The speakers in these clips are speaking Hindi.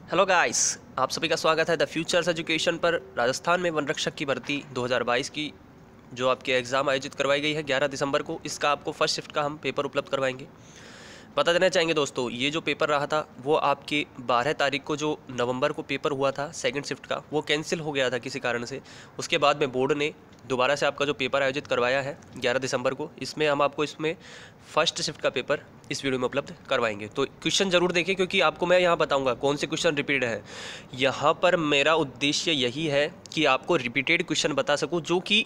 हेलो गाइस, आप सभी का स्वागत है द फ्यूचर्स एजुकेशन पर। राजस्थान में वन रक्षक की भर्ती 2022 की जो आपके एग्ज़ाम आयोजित करवाई गई है 11 दिसंबर को, इसका आपको फर्स्ट शिफ्ट का हम पेपर उपलब्ध करवाएंगे। बता देना चाहेंगे दोस्तों, ये जो पेपर रहा था वो आपके 12 तारीख को जो नवंबर को पेपर हुआ था सेकंड शिफ्ट का, वो कैंसिल हो गया था किसी कारण से। उसके बाद में बोर्ड ने दोबारा से आपका जो पेपर आयोजित करवाया है 11 दिसंबर को, इसमें हम आपको इसमें फर्स्ट शिफ्ट का पेपर इस वीडियो में उपलब्ध करवाएंगे। तो क्वेश्चन जरूर देखें, क्योंकि आपको मैं यहाँ बताऊँगा कौन से क्वेश्चन रिपीटेड है। यहाँ पर मेरा उद्देश्य यही है कि आपको रिपीटेड क्वेश्चन बता सकूँ, जो कि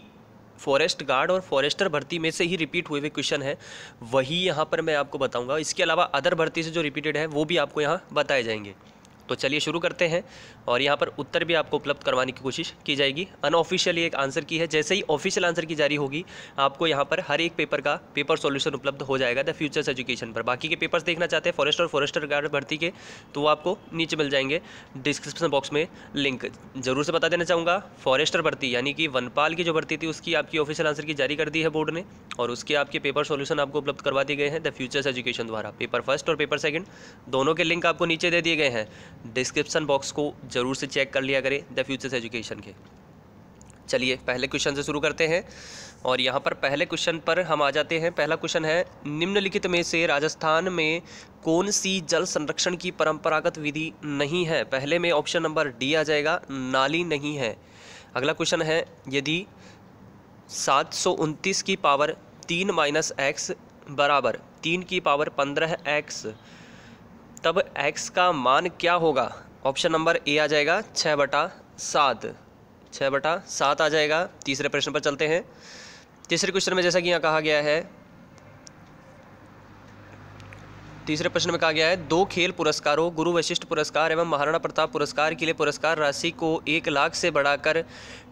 फॉरेस्ट गार्ड और फॉरेस्टर भर्ती में से ही रिपीट हुए क्वेश्चन है, वही यहाँ पर मैं आपको बताऊंगा। इसके अलावा अदर भर्ती से जो रिपीटेड है वो भी आपको यहाँ बताए जाएंगे। तो चलिए शुरू करते हैं, और यहाँ पर उत्तर भी आपको उपलब्ध करवाने की कोशिश की जाएगी। अनऑफिशियली एक आंसर की है, जैसे ही ऑफिशियल आंसर की जारी होगी आपको यहाँ पर हर एक पेपर का पेपर सॉल्यूशन उपलब्ध हो जाएगा द फ्यूचर्स एजुकेशन पर। बाकी के पेपर्स देखना चाहते हैं फॉरेस्ट और फॉरेस्टर गार्ड भर्ती के, तो वो आपको नीचे मिल जाएंगे डिस्क्रिप्शन बॉक्स में लिंक। जरूर से बता देना चाहूँगा, फॉरेस्टर भर्ती यानी कि वनपाल की जो भर्ती थी उसकी आपकी ऑफिशियल आंसर की जारी कर दी है बोर्ड ने, और उसके आपके पेपर सॉल्यूशन आपको उपलब्ध करवा दिए गए हैं द फ्यूचर्स एजुकेशन द्वारा। पेपर फर्स्ट और पेपर सेकंड दोनों के लिंक आपको नीचे दे दिए गए हैं। डिस्क्रिप्शन बॉक्स को जरूर से चेक कर लिया करें द फ्यूचर्स एजुकेशन के। चलिए पहले क्वेश्चन से शुरू करते हैं, और यहाँ पर पहले क्वेश्चन पर हम आ जाते हैं। पहला क्वेश्चन है, निम्नलिखित में से राजस्थान में कौन सी जल संरक्षण की परंपरागत विधि नहीं है? पहले में ऑप्शन नंबर डी आ जाएगा, नाली नहीं है। अगला क्वेश्चन है, यदि 729 की पावर 3 माइनस एक्स बराबर 3 की पावर 15 एक्स, तब x का मान क्या होगा? ऑप्शन नंबर ए आ जाएगा 6/7, 6/7 आ जाएगा। तीसरे प्रश्न पर चलते हैं। तीसरे क्वेश्चन में जैसा कि यहाँ कहा गया है, तीसरे प्रश्न में कहा गया है, 2 खेल पुरस्कारों गुरु वशिष्ठ पुरस्कार एवं महाराणा प्रताप पुरस्कार के लिए पुरस्कार राशि को 1 लाख से बढ़ाकर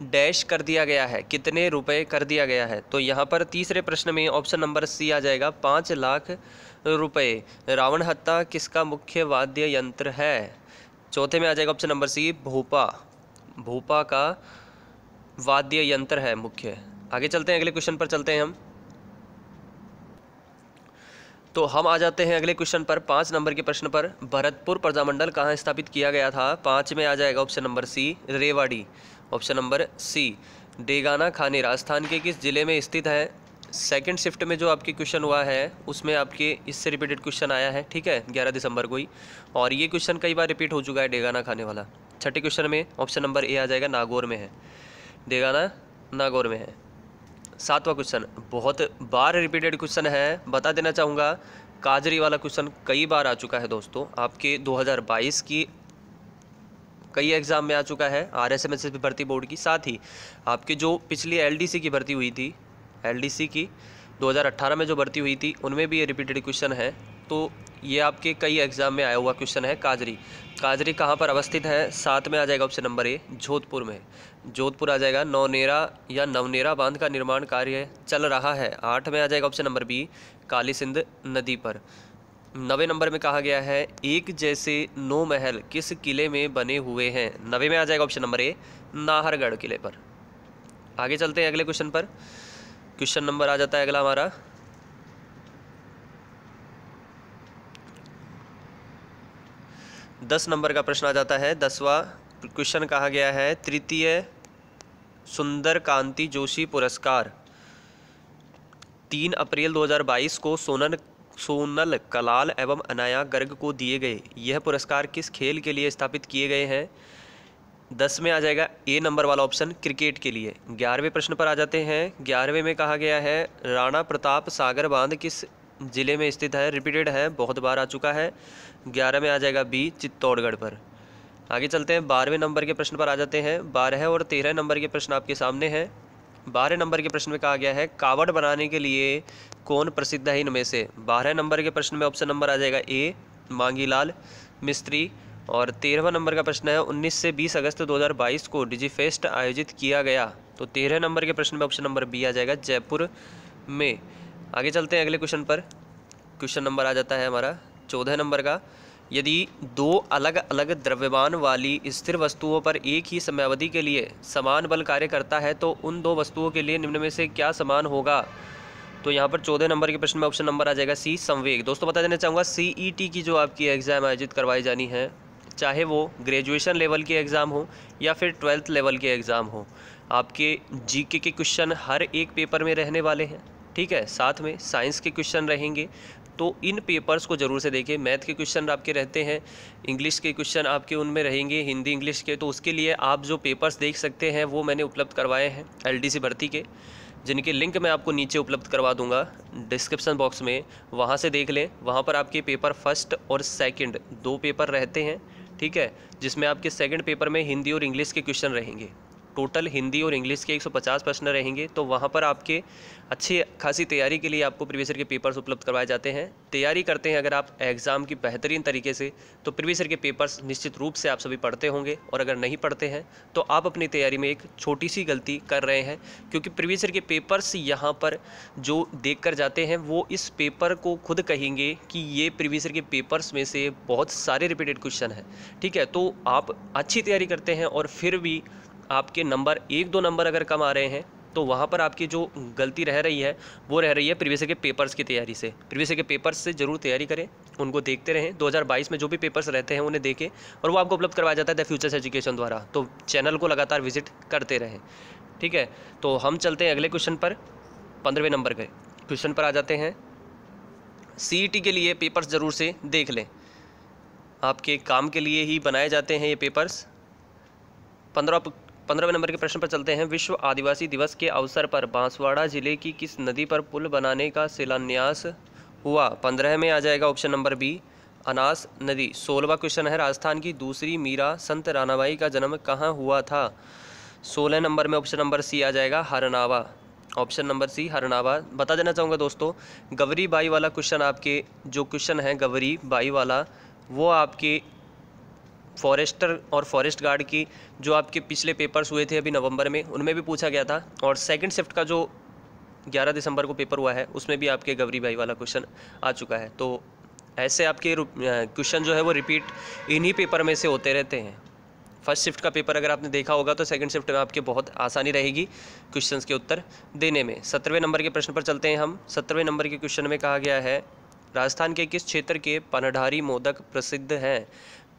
डैश कर दिया गया है, कितने रुपए कर दिया गया है? तो यहाँ पर तीसरे प्रश्न में ऑप्शन नंबर सी आ जाएगा 5 लाख रुपए। रावण हत्था किसका मुख्य वाद्य यंत्र है? चौथे में आ जाएगा ऑप्शन नंबर सी, भोपा, भोपा का वाद्य यंत्र है मुख्य। आगे चलते हैं, अगले क्वेश्चन पर चलते हैं हम। तो हम आ जाते हैं अगले क्वेश्चन पर, 5 नंबर के प्रश्न पर। भरतपुर प्रजामंडल कहाँ स्थापित किया गया था? 5 में आ जाएगा option number C, Rewari. Option number C, Degana खानी राजस्थान के किस जिले में स्थित है? सेकंड शिफ्ट में जो आपके क्वेश्चन हुआ है उसमें आपके इससे रिपीटेड क्वेश्चन आया है, ठीक है, 11 दिसंबर को ही, और ये क्वेश्चन कई बार रिपीट हो चुका है, डेगाना खाने वाला। छठे क्वेश्चन में ऑप्शन नंबर ए आ जाएगा, नागौर में है, डेगाना नागौर में है। सातवां क्वेश्चन बहुत बार रिपीटेड क्वेश्चन है, बता देना चाहूँगा, काजरी वाला क्वेश्चन कई बार आ चुका है दोस्तों, आपके 2022 की कई एग्जाम में आ चुका है, RSMS भर्ती बोर्ड की। साथ ही आपके जो पिछली LDC की भर्ती हुई थी, LDC की 2018 में जो भर्ती हुई थी, उनमें भी ये रिपीटेड क्वेश्चन है। तो ये आपके कई एग्जाम में आया हुआ क्वेश्चन है। काजरी, काजरी कहाँ पर अवस्थित है? 7 में आ जाएगा ऑप्शन नंबर ए, जोधपुर में, जोधपुर आ जाएगा। नौनेरा या नवनेरा बांध का निर्माण कार्य चल रहा है। 8 में आ जाएगा option number B, Kali Sindh नदी पर। 9वें नंबर में कहा गया है, एक जैसे 9 महल किस किले में बने हुए हैं? 9वें में आ जाएगा ऑप्शन नंबर ए, नाहरगढ़ किले पर। आगे चलते हैं अगले क्वेश्चन पर। क्वेश्चन नंबर आ जाता है अगला हमारा, दस नंबर का प्रश्न आ जाता है। 10वां क्वेश्चन कहा गया है, तृतीय सुंदर कांति जोशी पुरस्कार 3 अप्रैल 2022 को सोनल कलाल एवं अनाया गर्ग को दिए गए। यह पुरस्कार किस खेल के लिए स्थापित किए गए हैं? 10 में आ जाएगा ए नंबर वाला ऑप्शन, क्रिकेट के लिए। 11वें प्रश्न पर आ जाते हैं। 11वें में कहा गया है, राणा प्रताप सागर बांध किस जिले में स्थित है? रिपीटेड है, बहुत बार आ चुका है। 11 में आ जाएगा बी, चित्तौड़गढ़ पर। आगे चलते हैं, 12वें नंबर के प्रश्न पर आ जाते हैं। 12 और 13 नंबर के प्रश्न आपके सामने हैं। 12 नंबर के प्रश्न में कहा गया है, कावड़ बनाने के लिए कौन प्रसिद्ध है इनमें से? 12 नंबर के प्रश्न में ऑप्शन नंबर आ जाएगा ए, मांगीलाल मिस्त्री। और 13वां नंबर का प्रश्न है, 19 से 20 अगस्त 2022 को डिजीफेस्ट आयोजित किया गया। तो 13 नंबर के प्रश्न में ऑप्शन नंबर बी आ जाएगा, जयपुर में। आगे चलते हैं अगले क्वेश्चन पर। क्वेश्चन नंबर आ जाता है हमारा 14 नंबर का, यदि 2 अलग अलग द्रव्यमान वाली स्थिर वस्तुओं पर एक ही समयावधि के लिए समान बल कार्य करता है तो उन 2 वस्तुओं के लिए निम्न में से क्या समान होगा? तो यहाँ पर 14 नंबर के प्रश्न में ऑप्शन नंबर आ जाएगा सी, संवेग। दोस्तों बता देना चाहूँगा, CET की जो आपकी एग्जाम आयोजित करवाई जानी है चाहे वो ग्रेजुएशन लेवल के एग्ज़ाम हो या फिर 12th लेवल के एग्ज़ाम हो। आपके जीके के क्वेश्चन हर एक पेपर में रहने वाले हैं, ठीक है। साथ में साइंस के क्वेश्चन रहेंगे, तो इन पेपर्स को ज़रूर से देखें। मैथ के क्वेश्चन आपके रहते हैं, इंग्लिश के क्वेश्चन आपके उनमें रहेंगे, हिंदी इंग्लिश के। तो उसके लिए आप जो पेपर्स देख सकते हैं वो मैंने उपलब्ध करवाए हैं एलडीसी भर्ती के, जिनके लिंक मैं आपको नीचे उपलब्ध करवा दूंगा डिस्क्रिप्शन बॉक्स में, वहाँ से देख लें। वहाँ पर आपके पेपर फर्स्ट और सेकंड 2 पेपर रहते हैं, ठीक है, जिसमें आपके सेकंड पेपर में हिंदी और इंग्लिश के क्वेश्चन रहेंगे। टोटल हिंदी और इंग्लिश के 150 प्रश्न रहेंगे। तो वहाँ पर आपके अच्छी खासी तैयारी के लिए आपको प्रीवियस ईयर के पेपर्स उपलब्ध करवाए जाते हैं। तैयारी करते हैं अगर आप एग्ज़ाम की बेहतरीन तरीके से, तो प्रीवियस ईयर के पेपर्स निश्चित रूप से आप सभी पढ़ते होंगे। और अगर नहीं पढ़ते हैं तो आप अपनी तैयारी में एक छोटी सी गलती कर रहे हैं, क्योंकि प्रीवियस ईयर के पेपर्स यहाँ पर जो देख कर जाते हैं वो इस पेपर को खुद कहेंगे कि ये प्रीवियस ईयर के पेपर्स में से बहुत सारे रिपीटेड क्वेश्चन हैं, ठीक है। तो आप अच्छी तैयारी करते हैं और फिर भी आपके नंबर 1-2 नंबर अगर कम आ रहे हैं, तो वहाँ पर आपकी जो गलती रह रही है वो रह रही है प्रीवियस ईयर के पेपर्स की तैयारी से। प्रीवियस ईयर के पेपर्स से ज़रूर तैयारी करें, उनको देखते रहें। 2022 में जो भी पेपर्स रहते हैं उन्हें देखें, और वो आपको उपलब्ध करवाया जाता है द फ्यूचर्स एजुकेशन द्वारा। तो चैनल को लगातार विजिट करते रहें, ठीक है। तो हम चलते हैं अगले क्वेश्चन पर। 15वें नंबर के क्वेश्चन पर आ जाते हैं। CET के लिए पेपर्स ज़रूर से देख लें, आपके काम के लिए ही बनाए जाते हैं ये पेपर्स। 15वें नंबर के प्रश्न पर चलते हैं। विश्व आदिवासी दिवस के अवसर पर बांसवाड़ा जिले की किस नदी पर पुल बनाने का शिलान्यास हुआ? 15 में आ जाएगा ऑप्शन नंबर बी, अनास नदी। 16वां क्वेश्चन है। राजस्थान की दूसरी मीरा संत रानाबाई का जन्म कहाँ हुआ था? 16 नंबर में ऑप्शन नंबर सी आ जाएगा, हरनावा। ऑप्शन नंबर सी, हरनावा। बता देना चाहूँगा दोस्तों, गवरी बाई वाला क्वेश्चन, आपके जो क्वेश्चन है गवरी बाई वाला, वो आपके फॉरेस्टर और फॉरेस्ट गार्ड की जो आपके पिछले पेपर्स हुए थे अभी नवंबर में, उनमें भी पूछा गया था। और सेकंड शिफ्ट का जो 11 दिसंबर को पेपर हुआ है उसमें भी आपके गवरी बाई वाला क्वेश्चन आ चुका है। तो ऐसे आपके क्वेश्चन जो है वो रिपीट इन्हीं पेपर में से होते रहते हैं। फर्स्ट शिफ्ट का पेपर अगर आपने देखा होगा तो सेकंड शिफ्ट में आपके बहुत आसानी रहेगी क्वेश्चंस के उत्तर देने में। 17वें नंबर के प्रश्न पर चलते हैं हम। 17वें नंबर के क्वेश्चन में कहा गया है, राजस्थान के किस क्षेत्र के पनढारी मोदक प्रसिद्ध हैं?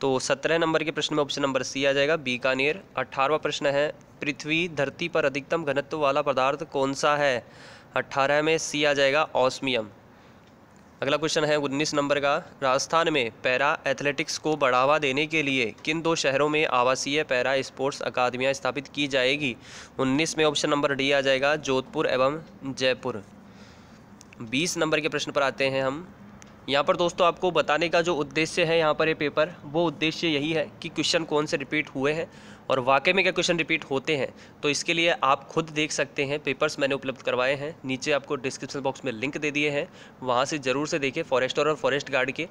तो 17 नंबर के प्रश्न में ऑप्शन नंबर सी आ जाएगा, बीकानेर। 18वां प्रश्न है, पृथ्वी धरती पर अधिकतम घनत्व वाला पदार्थ कौन सा है? 18 में सी आ जाएगा, ऑस्मियम। अगला क्वेश्चन है 19 नंबर का। राजस्थान में पैरा एथलेटिक्स को बढ़ावा देने के लिए किन 2 शहरों में आवासीय पैरा स्पोर्ट्स अकादमियाँ स्थापित की जाएगी? 19 में ऑप्शन नंबर डी आ जाएगा, जोधपुर एवं जयपुर। 20 नंबर के प्रश्न पर आते हैं हम। यहाँ पर दोस्तों आपको बताने का जो उद्देश्य है यहाँ पर ये पेपर, वो उद्देश्य यही है कि क्वेश्चन कौन से रिपीट हुए हैं और वाकई में क्या क्वेश्चन रिपीट होते हैं। तो इसके लिए आप खुद देख सकते हैं, पेपर्स मैंने उपलब्ध करवाए हैं, नीचे आपको डिस्क्रिप्शन बॉक्स में लिंक दे दिए हैं, वहाँ से ज़रूर से देखें फॉरेस्टर और फॉरेस्ट गार्ड के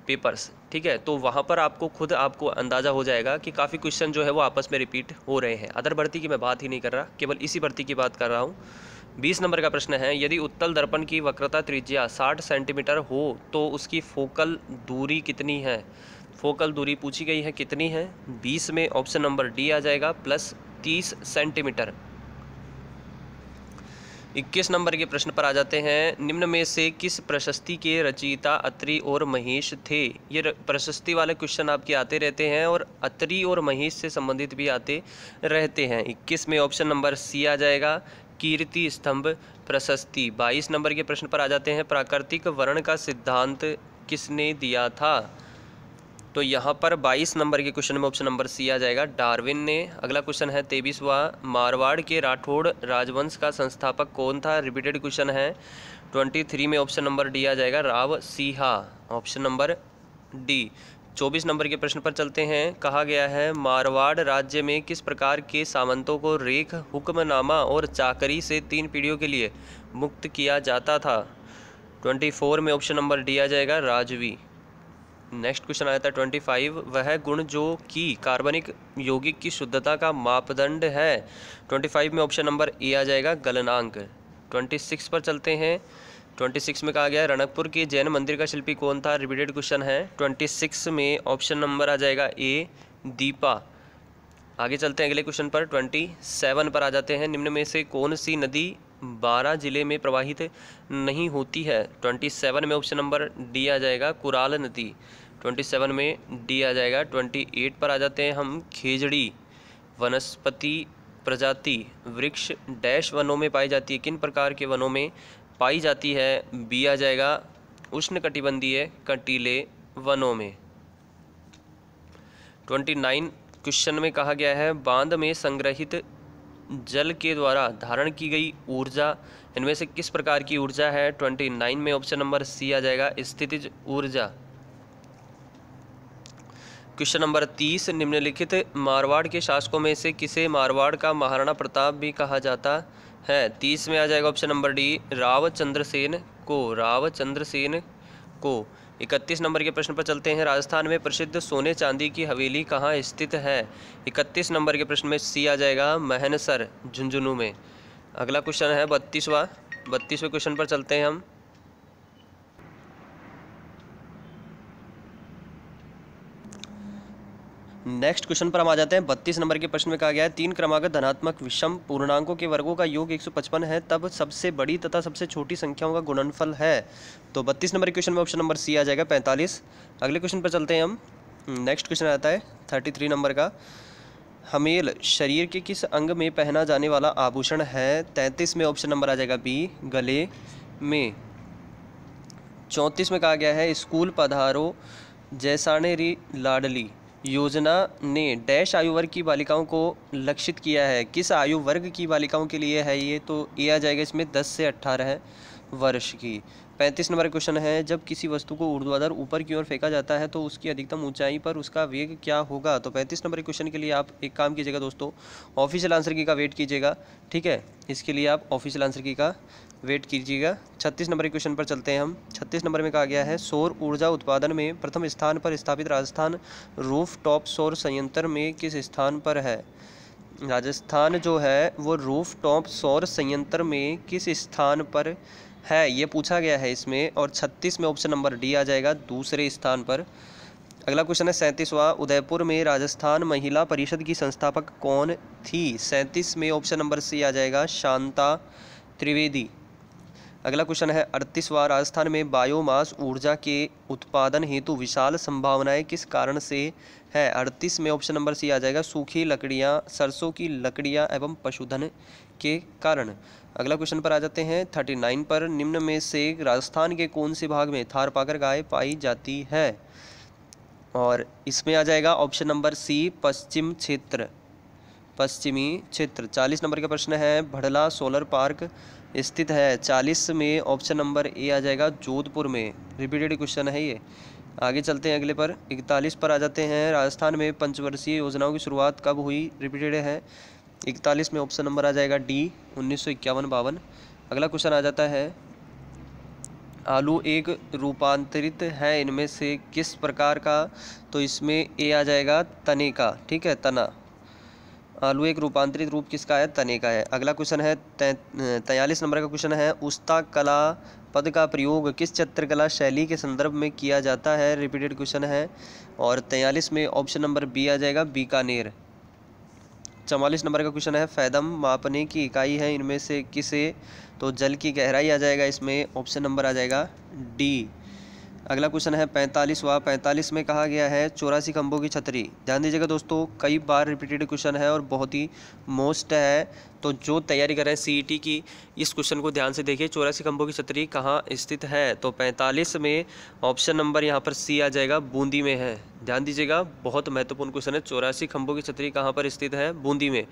पेपर्स, ठीक है। तो वहाँ पर आपको खुद आपको अंदाज़ा हो जाएगा कि काफ़ी क्वेश्चन जो है वो आपस में रिपीट हो रहे हैं। अदर भर्ती की मैं बात ही नहीं कर रहा, केवल इसी भर्ती की बात कर रहा हूँ। 20 नंबर का प्रश्न है, यदि उत्तल दर्पण की वक्रता त्रिज्या 60 सेंटीमीटर हो तो उसकी फोकल दूरी कितनी है? फोकल दूरी पूछी गई है, कितनी है? 20 में ऑप्शन नंबर डी आ जाएगा, +30 सेंटीमीटर। 21 नंबर के प्रश्न पर आ जाते हैं। निम्न में से किस प्रशस्ति के रचयिता अत्रि और महेश थे? ये प्रशस्ति वाले क्वेश्चन आपके आते रहते हैं और अत्रि और महेश से संबंधित भी आते रहते हैं। 21 में ऑप्शन नंबर सी आ जाएगा, कीर्ति स्तंभ प्रशस्ति। 22 नंबर के प्रश्न पर आ जाते हैं। प्राकृतिक वर्ण का सिद्धांत किसने दिया था? तो यहाँ पर 22 नंबर के क्वेश्चन में ऑप्शन नंबर सी आ जाएगा, डार्विन ने। अगला क्वेश्चन है 23वां, मारवाड़ के राठौड़ राजवंश का संस्थापक कौन था? रिपीटेड क्वेश्चन है। 23 में ऑप्शन नंबर डी आ जाएगा, Rao Sinha. Option number D. 24 number के प्रश्न पर चलते हैं। कहा गया है, मारवाड़ राज्य में किस प्रकार के सामंतों को रेख, हुक्मनामा और चाकरी से 3 पीढ़ियों के लिए मुक्त किया जाता था? 24 में ऑप्शन नंबर डी आ जाएगा, राजवी। नेक्स्ट क्वेश्चन आया था 25, वह गुण जो कि कार्बनिक यौगिक की शुद्धता का मापदंड है? 25 में ऑप्शन नंबर ए आ जाएगा, गलनांक। 26 पर चलते हैं। 26 में कहा गया है, रणकपुर के जैन मंदिर का शिल्पी कौन था? रिपीटेड क्वेश्चन है। 26 में ऑप्शन नंबर आ जाएगा ए, दीपा। आगे चलते हैं अगले क्वेश्चन पर। 27 पर आ जाते हैं। निम्न में से कौन सी नदी 12 जिले में प्रवाहित नहीं होती है? 27 में ऑप्शन नंबर डी आ जाएगा, कुराल नदी। 27 में डी आ जाएगा। 28 पर आ जाते हैं हम। खेजड़ी वनस्पति प्रजाति वृक्ष डैश वनों में पाई जाती है, किन प्रकार के वनों में पाई जाती है? बी आ जाएगा उष्णकटिबंधीय कटीले वनों में। 29 क्वेश्चन में कहा गया है बांध में संग्रहित जल के द्वारा धारण की गई ऊर्जा इनमें से किस प्रकार की ऊर्जा है? 29 में ऑप्शन नंबर सी आ जाएगा स्थितिज ऊर्जा। क्वेश्चन नंबर 30 निम्नलिखित मारवाड़ के शासकों में से किसे मारवाड़ का महाराणा प्रताप भी कहा जाता है? 30 में आ जाएगा option number D Raochandra Sen को। 31 नंबर के प्रश्न पर चलते हैं। राजस्थान में प्रसिद्ध सोने चांदी की हवेली कहाँ स्थित है? 31 नंबर के प्रश्न में सी आ जाएगा महनसर झुंझुनू में। अगला क्वेश्चन है 32वें क्वेश्चन पर चलते हैं हम। नेक्स्ट क्वेश्चन पर हम आ जाते हैं। 32 नंबर के प्रश्न में कहा गया है 3 क्रमागत धनात्मक विषम पूर्णांकों के वर्गों का योग 155 है, तब सबसे बड़ी तथा सबसे छोटी संख्याओं का गुणनफल है। तो 32 नंबर के क्वेश्चन में ऑप्शन नंबर सी आ जाएगा 45। अगले क्वेश्चन पर चलते हैं हम। नेक्स्ट क्वेश्चन आता है 33 नंबर का। हमेल शरीर के किस अंग में पहना जाने वाला आभूषण है? 33 में ऑप्शन नंबर आ जाएगा बी गले में। 34 में कहा गया है स्कूल पधारो जैसाने री लाडली योजना ने डैश आयु वर्ग की बालिकाओं को लक्षित किया है, किस आयु वर्ग की बालिकाओं के लिए है ये? तो ये आ जाएगा इसमें 10 से 18 वर्ष की। 35 नंबर क्वेश्चन है जब किसी वस्तु को ऊर्ध्वाधर ऊपर की ओर फेंका जाता है तो उसकी अधिकतम ऊंचाई पर उसका वेग क्या होगा? तो 35 नंबर क्वेश्चन के लिए आप एक काम कीजिएगा दोस्तों, ऑफिशियल आंसर की का वेट कीजिएगा, ठीक है। इसके लिए आप ऑफिशियल आंसर की का वेट कीजिएगा। 36 नंबर के क्वेश्चन पर चलते हैं हम। 36 नंबर में कहा गया है सौर ऊर्जा उत्पादन में प्रथम स्थान पर स्थापित राजस्थान रूफ टॉप सौर संयंत्र में किस स्थान पर है? राजस्थान जो है वो रूफ टॉप सौर संयंत्र में किस स्थान पर है, ये पूछा गया है इसमें। और 36 में ऑप्शन नंबर डी आ जाएगा दूसरे स्थान पर। अगला क्वेश्चन है 37वां। उदयपुर में राजस्थान महिला परिषद की संस्थापक कौन थी? 37 में ऑप्शन नंबर सी आ जाएगा शांता त्रिवेदी। अगला क्वेश्चन है 38वां। राजस्थान में बायोमास ऊर्जा के उत्पादन हेतु विशाल संभावनाएं किस कारण से है? 38 में ऑप्शन नंबर सी आ जाएगा सूखी लकड़ियां, सरसों की लकड़ियां एवं पशुधन के कारण। अगला क्वेश्चन पर आ जाते हैं 39 पर। निम्न में से राजस्थान के कौन से भाग में थारपाकर गाय पाई जाती है? और इसमें आ जाएगा ऑप्शन नंबर सी पश्चिमी क्षेत्र। 40 नंबर का प्रश्न है भड़ला सोलर पार्क स्थित है? 40 में ऑप्शन नंबर ए आ जाएगा जोधपुर में। रिपीटेड क्वेश्चन है ये। आगे चलते हैं अगले पर। 41 पर आ जाते हैं। राजस्थान में पंचवर्षीय योजनाओं की शुरुआत कब हुई? रिपीटेड है। 41 में ऑप्शन नंबर आ जाएगा डी 1951-52। अगला क्वेश्चन आ जाता है आलू एक रूपांतरित है इनमें से किस प्रकार का? तो इसमें ए आ जाएगा तने का, ठीक है, तना। आलू एक रूपांतरित रूप किसका है? तने का है। अगला क्वेश्चन है 43 नंबर का क्वेश्चन है उस्ता कला पद का प्रयोग किस चित्रकला शैली के संदर्भ में किया जाता है? रिपीटेड क्वेश्चन है। और 43 में ऑप्शन नंबर बी आ जाएगा बीकानेर। 44 नंबर का क्वेश्चन है फैदम मापने की इकाई है इनमें से किसे? तो जल की गहराई आ जाएगा इसमें। ऑप्शन नंबर आ जाएगा डी। अगला क्वेश्चन है 45वां। 45 में कहा गया है 84 खंभों की छतरी। ध्यान दीजिएगा दोस्तों, कई बार रिपीटेड क्वेश्चन है और बहुत ही मोस्ट है, तो जो तैयारी कर रहे हैं सीईटी की इस क्वेश्चन को ध्यान से देखिए। 84 खंभों की छतरी कहाँ स्थित है? तो 45 में ऑप्शन नंबर यहाँ पर सी आ जाएगा बूंदी में है। ध्यान दीजिएगा, बहुत महत्वपूर्ण क्वेश्चन है। 84 खंभों की छतरी कहाँ पर स्थित है? बूंदी में।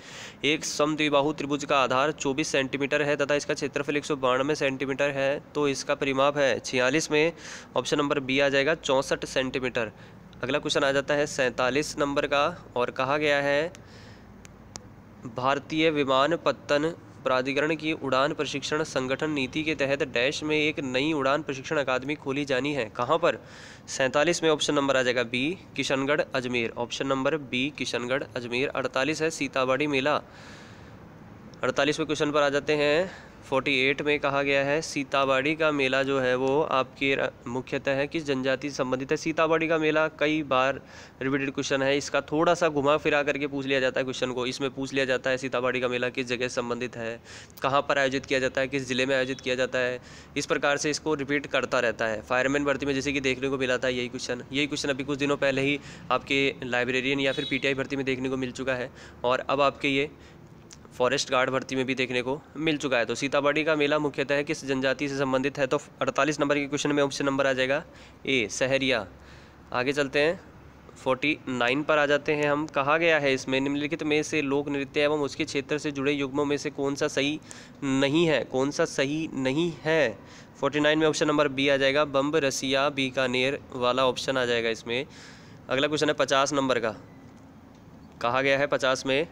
एक समद्विबाहु त्रिभुज का आधार 24 सेंटीमीटर है तथा इसका क्षेत्रफल 192 सेंटीमीटर है, तो इसका परिमाप है 46 में ऑप्शन नंबर बी आ जाएगा 64 सेंटीमीटर। अगला क्वेश्चन आ जाता है 47 नंबर का और कहा गया है भारतीय विमानपत्तन प्राधिकरण की उड़ान प्रशिक्षण संगठन नीति के तहत डैश में एक नई उड़ान प्रशिक्षण अकादमी खोली जानी है, कहाँ पर? 47 में ऑप्शन नंबर आ जाएगा B Kishangarh Ajmer. Option number B Kishangarh Ajmer. 48 है सीताबाड़ी मेला। 48वें क्वेश्चन पर आ जाते हैं। 48 में कहा गया है सीताबाड़ी का मेला जो है वो आपके मुख्यतः है किस जनजाति से संबंधित है। सीताबाड़ी का मेला कई बार रिपीटेड क्वेश्चन है, इसका थोड़ा सा घुमा फिरा करके पूछ लिया जाता है क्वेश्चन को। इसमें पूछ लिया जाता है सीताबाड़ी का मेला किस जगह से संबंधित है, कहाँ पर आयोजित किया जाता है, किस जिले में आयोजित किया जाता है। इस प्रकार से इसको रिपीट करता रहता है। फायरमैन भर्ती में जैसे कि देखने को मिला था यही क्वेश्चन अभी कुछ दिनों पहले ही आपके लाइब्रेरियन या फिर PTI भर्ती में देखने को मिल चुका है, और अब आपके ये फॉरेस्ट गार्ड भर्ती में भी देखने को मिल चुका है। तो सीताबाड़ी का मेला मुख्यतः किस जनजाति से संबंधित है, तो 48 नंबर के क्वेश्चन में ऑप्शन नंबर आ जाएगा ए, सहरिया। आगे चलते हैं 49 पर आ जाते हैं हम। कहा गया है इसमें निम्नलिखित में से लोक नृत्य एवं उसके क्षेत्र से जुड़े युग्मों में से कौन सा सही नहीं है, कौन सा सही नहीं है। 49 में ऑप्शन नंबर बी आ जाएगा, बम्ब रसिया बीकानेर वाला ऑप्शन आ जाएगा इसमें। अगला क्वेश्चन है 50 नंबर का। कहा गया है 50 में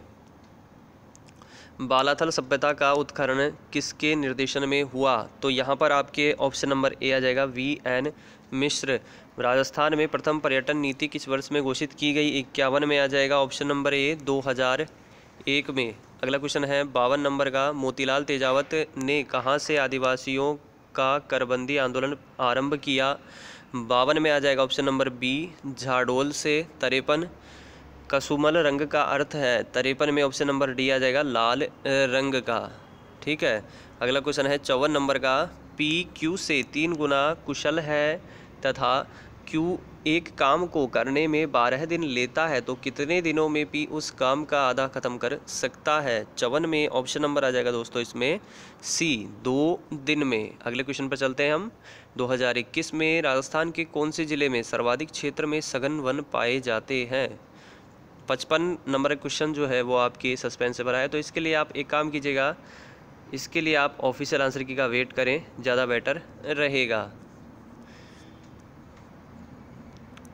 बालाथल सभ्यता का उत्खनन किसके निर्देशन में हुआ, तो यहाँ पर आपके ऑप्शन नंबर ए आ जाएगा, VN मिश्र। राजस्थान में प्रथम पर्यटन नीति किस वर्ष में घोषित की गई, 51 में आ जाएगा ऑप्शन नंबर ए, 2001 में। अगला क्वेश्चन है 52 नंबर का। मोतीलाल तेजावत ने कहाँ से आदिवासियों का करबंदी आंदोलन आरंभ किया, 52 में आ जाएगा ऑप्शन नंबर बी, झाडोल से। 53 कसुमल रंग का अर्थ है, 53 में ऑप्शन नंबर डी आ जाएगा, लाल रंग का। ठीक है। अगला क्वेश्चन है 54 नंबर का। P Q से 3 गुना कुशल है तथा Q एक काम को करने में 12 दिन लेता है, तो कितने दिनों में P उस काम का आधा खत्म कर सकता है। 54 में ऑप्शन नंबर आ जाएगा दोस्तों इसमें सी, 2 दिन में। अगले क्वेश्चन पर चलते हैं हम। 2021 में राजस्थान के कौन से जिले में सर्वाधिक क्षेत्र में सघन वन पाए जाते हैं। 55 नंबर क्वेश्चन जो है वो आपकी सस्पेंस से भरा है, तो इसके लिए आप एक काम कीजिएगा, इसके लिए आप ऑफिशियल आंसर की का वेट करें, ज़्यादा बेटर रहेगा।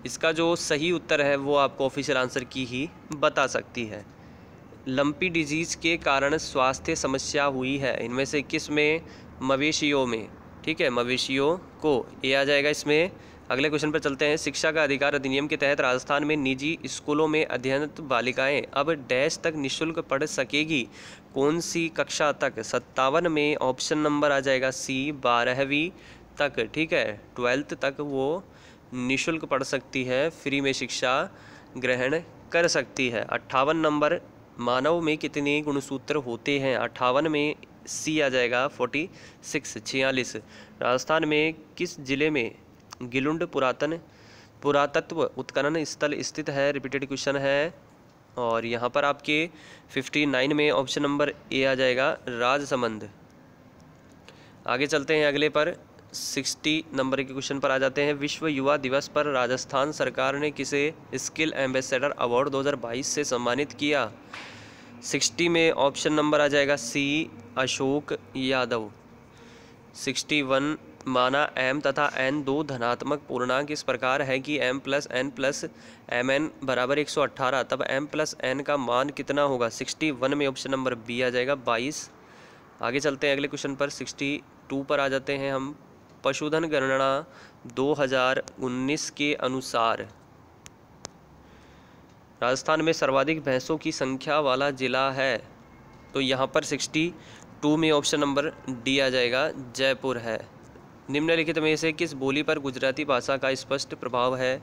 इसका जो सही उत्तर है वो आपको ऑफिशियल आंसर की ही बता सकती है। लंपी डिजीज़ के कारण स्वास्थ्य समस्या हुई है, इनमें से किस में, मवेशियों में। ठीक है, मवेशियों को, ये आ जाएगा इसमें। अगले क्वेश्चन पर चलते हैं। शिक्षा का अधिकार अधिनियम के तहत राजस्थान में निजी स्कूलों में अध्ययनरत बालिकाएं अब डैश तक निःशुल्क पढ़ सकेगी, कौन सी कक्षा तक। 57 में ऑप्शन नंबर आ जाएगा सी, 12वीं तक। ठीक है, 12th तक वो निःशुल्क पढ़ सकती है, फ्री में शिक्षा ग्रहण कर सकती है। 58 नंबर, मानव में कितने गुणसूत्र होते हैं, 58 में सी आ जाएगा, 46। राजस्थान में किस जिले में गिलुंड पुरातत्व उत्खनन स्थल स्थित है, रिपीटेड क्वेश्चन है। और यहाँ पर आपके 59 में ऑप्शन नंबर ए आ जाएगा, राजसमंद। आगे चलते हैं अगले पर, 60 नंबर के क्वेश्चन पर आ जाते हैं। विश्व युवा दिवस पर राजस्थान सरकार ने किसे स्किल एम्बेसडर अवार्ड 2022 से सम्मानित किया। 60 में ऑप्शन नंबर आ जाएगा सी, अशोक यादव। 61 माना m तथा n दो धनात्मक पूर्णांक इस प्रकार है कि m + n + mn बराबर 118, तब m + n का मान कितना होगा। 61 में ऑप्शन नंबर बी आ जाएगा, 22। आगे चलते हैं अगले क्वेश्चन पर, 62 पर आ जाते हैं हम। पशुधन गणना 2019 के अनुसार राजस्थान में सर्वाधिक भैंसों की संख्या वाला जिला है, तो यहाँ पर 62 में ऑप्शन नंबर डी आ जाएगा, जयपुर है। निम्नलिखित में से किस बोली पर गुजराती भाषा का स्पष्ट प्रभाव है।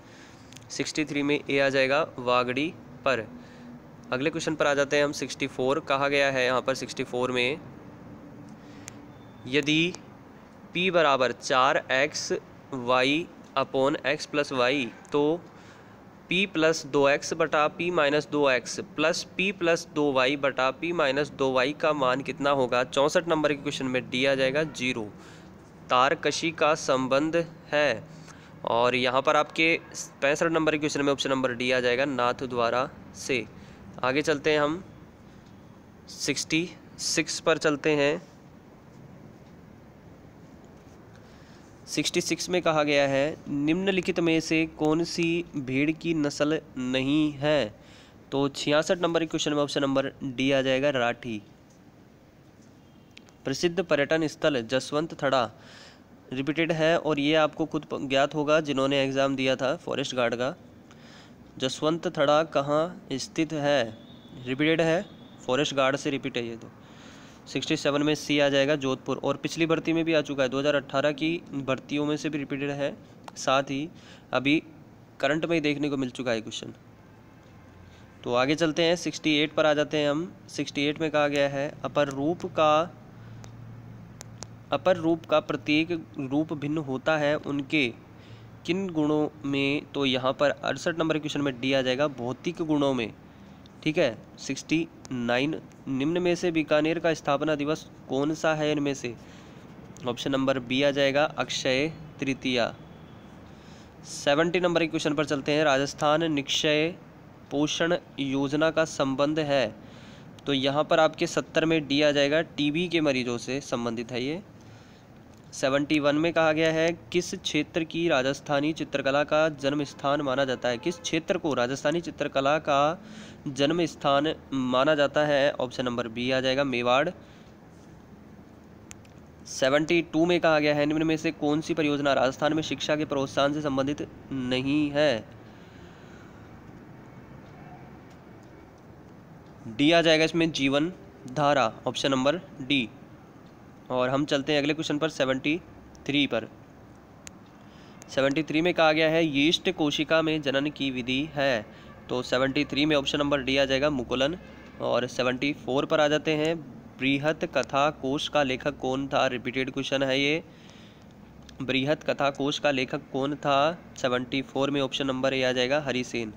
63 में ए आ जाएगा, वागड़ी पर। अगले क्वेश्चन पर आ जाते हैं हम। 64 कहा गया है यहाँ पर, 64 में यदि p बराबर 4xy अपॉन x + y, तो p + 2x बटा p - 2x plus p + 2y बटा p - 2y का मान कितना होगा। 64 नंबर के क्वेश्चन में डी आ जाएगा, 0। तारकशी का संबंध है, और यहाँ पर आपके 65 नंबर के क्वेश्चन में ऑप्शन नंबर डी आ जाएगा, नाथ द्वारा से। आगे चलते हैं हम 66 पर चलते हैं। 66 में कहा गया है निम्नलिखित में से कौन सी भेड़ की नस्ल नहीं है, तो 66 नंबर के क्वेश्चन में ऑप्शन नंबर डी आ जाएगा, राठी। प्रसिद्ध पर्यटन स्थल जसवंत थड़ा रिपीटेड है, और ये आपको खुद ज्ञात होगा जिन्होंने एग्ज़ाम दिया था फॉरेस्ट गार्ड का। जसवंत थड़ा कहाँ स्थित है, रिपीटेड है, फॉरेस्ट गार्ड से रिपीट है ये तो। 67 में सी आ जाएगा जोधपुर, और पिछली भर्ती में भी आ चुका है, 2018 की भर्तियों में से भी रिपीटेड है, साथ ही अभी करंट में ही देखने को मिल चुका है क्वेश्चन। तो आगे चलते हैं, 68 पर आ जाते हैं हम। 68 में कहा गया है अपर रूप का प्रत्येक रूप भिन्न होता है, उनके किन गुणों में? तो यहाँ पर 68 नंबर क्वेश्चन में डी आ जाएगा, भौतिक गुणों में। ठीक है। 69, निम्न में से बीकानेर का स्थापना दिवस कौन सा है इनमें से? ऑप्शन नंबर बी आ जाएगा, अक्षय तृतीया। 70 नंबर के क्वेश्चन पर चलते हैं, राजस्थान निक्षय पोषण योजना का संबंध है, तो यहाँ पर आपके 70 में डी आ जाएगा, टीबी के मरीजों से संबंधित है ये। 71 में कहा गया है किस क्षेत्र की राजस्थानी चित्रकला का जन्म स्थान माना जाता है? किस क्षेत्र को राजस्थानी चित्रकला का जन्म स्थान माना जाता है? ऑप्शन नंबर बी आ जाएगा, मेवाड़। 72 में कहा गया है निम्न में से कौन सी परियोजना राजस्थान में शिक्षा के प्रोत्साहन से संबंधित नहीं है? डी आ जाएगा इसमें, जीवन धारा, ऑप्शन नंबर डी। और हम चलते हैं अगले क्वेश्चन पर, 73 पर। 73 में कहा गया है यीस्ट कोशिका में जनन की विधि है, तो 73 में ऑप्शन नंबर डी आ जाएगा, मुकुलन। और 74 पर आ जाते हैं, बृहत कथा कोश का लेखक कौन था? रिपीटेड क्वेश्चन है ये, बृहत कथा कोश का लेखक कौन था? 74 में ऑप्शन नंबर ए आ जाएगा, हरिसेन।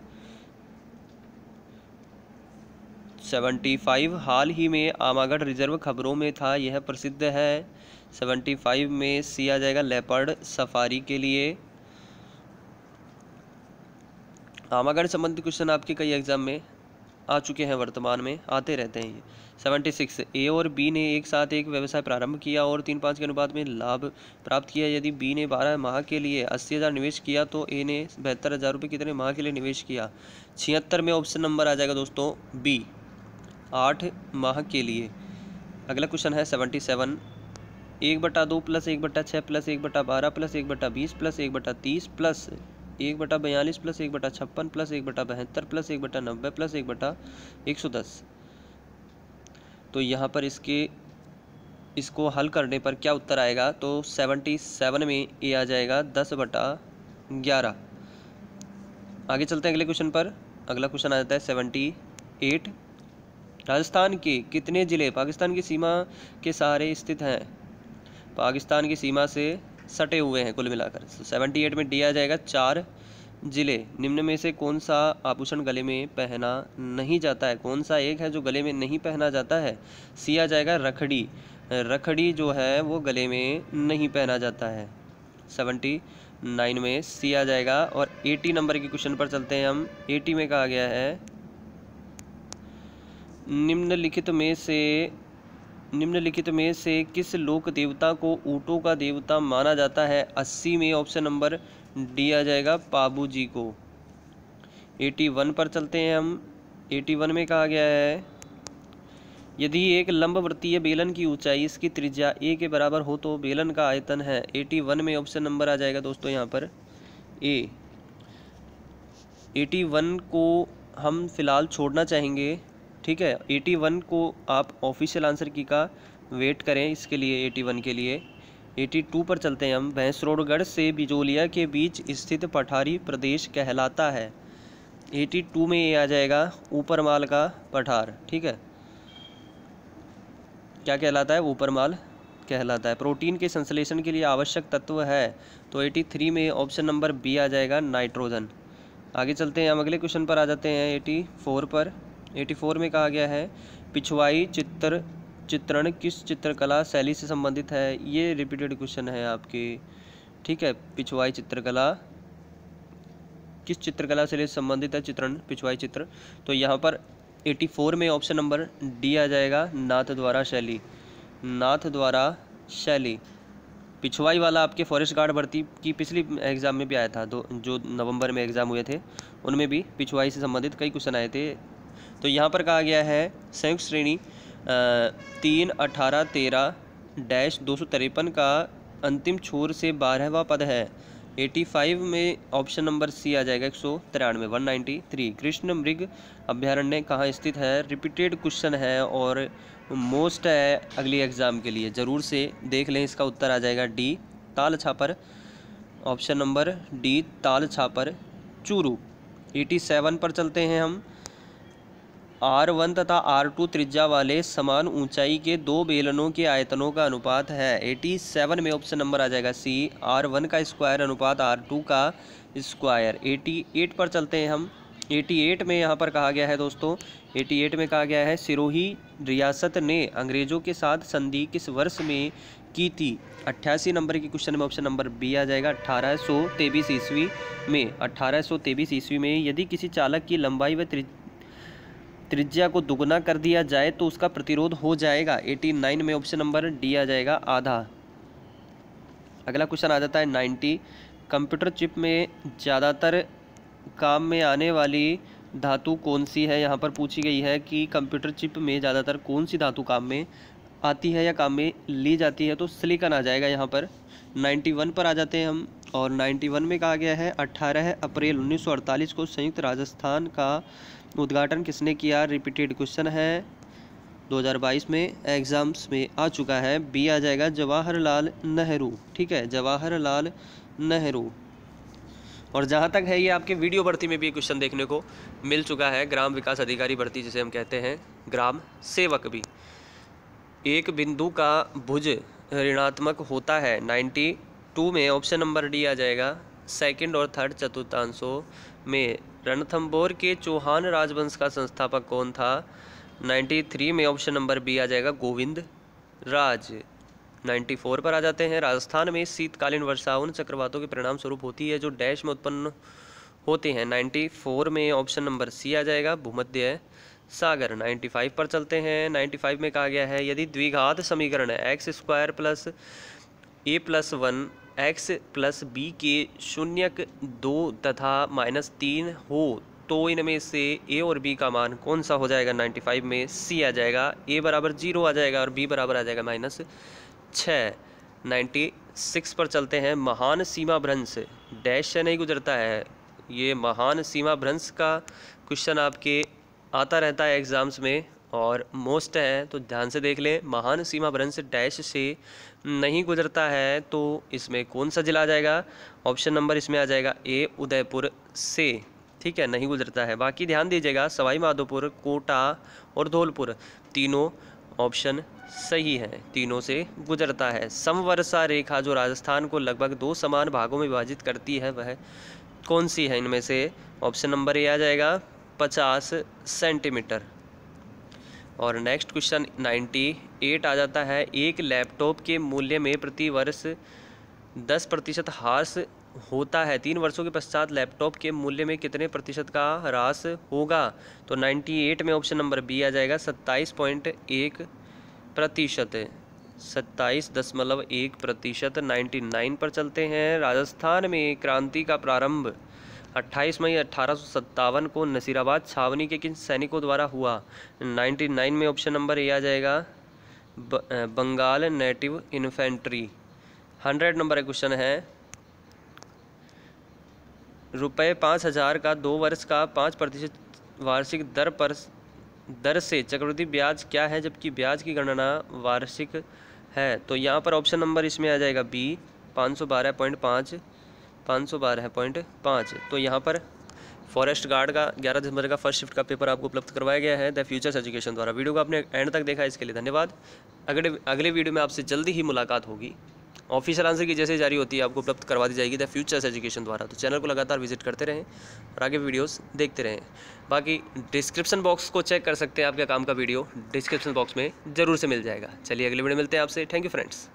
75 हाल ही में आमागढ़ रिजर्व खबरों में था, यह प्रसिद्ध है। 75 में सी आ जाएगा, लेपर्ड सफारी के लिए। आमागढ़ संबंधित क्वेश्चन आपके कई एग्जाम में आ चुके हैं, वर्तमान में आते रहते हैं ये। 76 ए और बी ने एक साथ एक व्यवसाय प्रारंभ किया और 3:5 के अनुपात में लाभ प्राप्त किया। यदि बी ने 12 माह के लिए 80,000 निवेश किया तो ए ने 72,000 रुपये कितने माह के लिए निवेश किया? 76 में ऑप्शन नंबर आ जाएगा दोस्तों बी, 8 माह के लिए। अगला क्वेश्चन है 77, 1/2 + 1/6 + 1/12 + 1/20 + 1/30 + 1/42 + 1/56 + 1/72 + 1/90 + 1/110। तो यहाँ पर इसको हल करने पर क्या उत्तर आएगा? तो 77 में ए आ जाएगा, 10/11। आगे चलते हैं अगले क्वेश्चन पर। अगला क्वेश्चन आ जाता है 78, राजस्थान के कितने जिले पाकिस्तान की सीमा के सहारे स्थित हैं? पाकिस्तान की सीमा से सटे हुए हैं कुल मिलाकर। 78 में डी आ जाएगा, 4 जिले। निम्न में से कौन सा आभूषण गले में पहना नहीं जाता है? कौन सा एक है जो गले में नहीं पहना जाता है? सी आ जाएगा, रखड़ी। रखड़ी जो है वो गले में नहीं पहना जाता है। 79 में सी आ जाएगा। और 80 नंबर के क्वेश्चन पर चलते हैं हम। 80 में कहा गया है निम्नलिखित में से किस लोक देवता को ऊँटों का देवता माना जाता है? 80 में ऑप्शन नंबर डी आ जाएगा, पाबू जी को। 81 पर चलते हैं हम। 81 में कहा गया है यदि एक लंबवृत्तीय बेलन की ऊंचाई इसकी त्रिज्या ए के बराबर हो तो बेलन का आयतन है। 81 में ऑप्शन नंबर आ जाएगा दोस्तों यहाँ पर ए। 81 को हम फिलहाल छोड़ना चाहेंगे, ठीक है। 81 को आप ऑफिशियल आंसर की का वेट करें इसके लिए, 81 के लिए। 82 पर चलते हैं हम। भैंसरोडगढ़ से बिजोलिया के बीच स्थित पठारी प्रदेश कहलाता है। 82 में ये आ जाएगा, ऊपरमाल का पठार, ठीक है। क्या कहलाता है? ऊपरमाल कहलाता है। प्रोटीन के संश्लेषण के लिए आवश्यक तत्व है, तो 83 में ऑप्शन नंबर बी आ जाएगा, नाइट्रोजन। आगे चलते हैं हम, अगले क्वेश्चन पर आ जाते हैं 84 पर। 84 में कहा गया है पिछवाई चित्रण किस चित्रकला शैली से संबंधित है? ये रिपीटेड क्वेश्चन है आपके, ठीक है। पिछवाई चित्रकला किस चित्रकला शैली से संबंधित है? चित्रण, पिछवाई चित्र। तो यहाँ पर 84 में ऑप्शन नंबर डी आ जाएगा, नाथ द्वारा शैली। नाथ द्वारा शैली पिछवाई वाला आपके फॉरेस्ट गार्ड भर्ती की पिछली एग्जाम में भी आया था, जो नवंबर में एग्जाम हुए थे उनमें भी पिछवाई से संबंधित कई क्वेश्चन आए थे। तो यहाँ पर कहा गया है संयुक्त श्रेणी 3/18-13-253 का अंतिम छोर से 12वां पद है। 85 में ऑप्शन नंबर सी आ जाएगा 193, 193। कृष्ण मृग अभ्यारण्य कहाँ स्थित है? रिपीटेड क्वेश्चन है और मोस्ट है अगली एग्जाम के लिए, ज़रूर से देख लें। इसका उत्तर आ जाएगा D, Tal Chhapar. Option number D, Tal Chhapar Churu. 87 पर चलते हैं हम। R1 तथा R2 त्रिज्या वाले समान ऊंचाई के दो बेलनों के आयतनों का अनुपात है। 87 में ऑप्शन नंबर आ जाएगा सी, R1 का स्क्वायर अनुपात R2 का स्क्वायर। 88 पर चलते हैं हम। 88 में यहाँ पर कहा गया है दोस्तों, 88 में कहा गया है सिरोही रियासत ने अंग्रेजों के साथ संधि किस वर्ष में की थी? 88 नंबर के क्वेश्चन में ऑप्शन नंबर बी आ जाएगा 1823 ईस्वी में। 1823 ईस्वी में यदि किसी चालक की लंबाई व त्रिज्या को दुगना कर दिया जाए तो उसका प्रतिरोध हो जाएगा। 89 में ऑप्शन नंबर डी आ जाएगा आधा। अगला क्वेश्चन आ जाता है 90। कंप्यूटर चिप में ज़्यादातर काम में आने वाली धातु कौन सी है? यहाँ पर पूछी गई है कि कंप्यूटर चिप में ज़्यादातर कौन सी धातु काम में आती है या काम में ली जाती है, तो सिलिकॉन आ जाएगा यहाँ पर। 91 पर आ जाते हैं हम और 91 में कहा गया है 18 अप्रैल 1948 को संयुक्त राजस्थान का उद्घाटन किसने किया? रिपीटेड क्वेश्चन है, 2022 में एग्जाम्स में आ चुका है। बी आ जाएगा जवाहरलाल नेहरू। ठीक है, जवाहरलाल नेहरू। और जहाँ तक है ये आपके वीडियो भर्ती में भी क्वेश्चन देखने को मिल चुका है, ग्राम विकास अधिकारी भर्ती जिसे हम कहते हैं, ग्राम सेवक भी। एक बिंदु का भुज ऋणात्मक होता है। 92 में ऑप्शन नंबर डी आ जाएगा। सेकंड और थर्ड चतुर्थांशों में रणथंभौर के चौहान राजवंश का संस्थापक कौन था? 93 में ऑप्शन नंबर बी आ जाएगा गोविंद राज। 94 पर आ जाते हैं। राजस्थान में शीतकालीन वर्षा उन चक्रवातों के परिणाम स्वरूप होती है जो डैश में उत्पन्न होते हैं। 94 में ऑप्शन नंबर सी आ जाएगा भूमध्य सागर। 95 पर चलते हैं। 95 में कहा गया है यदि द्विघात समीकरण एक्स स्क्वायर प्लस ए प्लस 1 एक्स प्लस बी के शून्यक 2 तथा -3 हो तो इनमें से ए और बी का मान कौन सा हो जाएगा? 95 में सी आ जाएगा, ए बराबर 0 आ जाएगा और बी बराबर आ जाएगा -6। 96 पर चलते हैं। महान सीमा भ्रंश डैश से नहीं गुजरता है। ये महान सीमा भ्रंश का क्वेश्चन आपके आता रहता है एग्ज़ाम्स में और मोस्ट है, तो ध्यान से देख लें। महान सीमा भ्रंश डैश से नहीं गुजरता है तो इसमें कौन सा जिला आ जाएगा? ऑप्शन नंबर इसमें आ जाएगा ए उदयपुर से। ठीक है, नहीं गुजरता है। बाकी ध्यान दीजिएगा, सवाई माधोपुर, कोटा और धौलपुर तीनों ऑप्शन सही है, तीनों से गुजरता है। समवर्षा रेखा जो राजस्थान को लगभग 2 समान भागों में विभाजित करती है वह कौन सी है? इनमें से ऑप्शन नंबर ए आ जाएगा 50 सेंटीमीटर। और नेक्स्ट क्वेश्चन 98 आ जाता है। एक लैपटॉप के मूल्य में प्रति वर्ष 10% ह्रास होता है। 3 वर्षों के पश्चात लैपटॉप के मूल्य में कितने प्रतिशत का ह्रास होगा? तो 98 में ऑप्शन नंबर बी आ जाएगा 27.1%, 27.1%। 99 पर चलते हैं। राजस्थान में क्रांति का प्रारंभ 28 मई 1857 को नसीराबाद छावनी के किन सैनिकों द्वारा हुआ? 99 में ऑप्शन नंबर ए आ जाएगा बंगाल नेटिव इन्फेंट्री। 100 नंबर का क्वेश्चन है। रुपये 5000 का 2 वर्ष का 5% वार्षिक दर से चक्रवृद्धि ब्याज क्या है जबकि ब्याज की गणना वार्षिक है? तो यहाँ पर ऑप्शन नंबर इसमें आ जाएगा बी 512.5। तो यहाँ पर फॉरेस्ट गार्ड का 11 दिसंबर का फर्स्ट शिफ्ट का पेपर आपको उपलब्ध करवाया गया है द फ्यूचर्स एजुकेशन द्वारा। वीडियो को आपने एंड तक देखा, इसके लिए धन्यवाद। अगले वीडियो में आपसे जल्दी ही मुलाकात होगी। ऑफिशियल आंसर की जैसे जारी होती है आपको उपलब्ध करवा दी जाएगी द फ्यूचर्स एजुकेशन द्वारा। तो चैनल को लगातार विजिट करते रहें और आगे वीडियोस देखते रहें। बाकी डिस्क्रिप्शन बॉक्स को चेक कर सकते हैं, आपके काम का वीडियो डिस्क्रिप्शन बॉक्स में ज़रूर से मिल जाएगा। चलिए अगले वीडियो मिलते हैं आपसे। Thank you friends.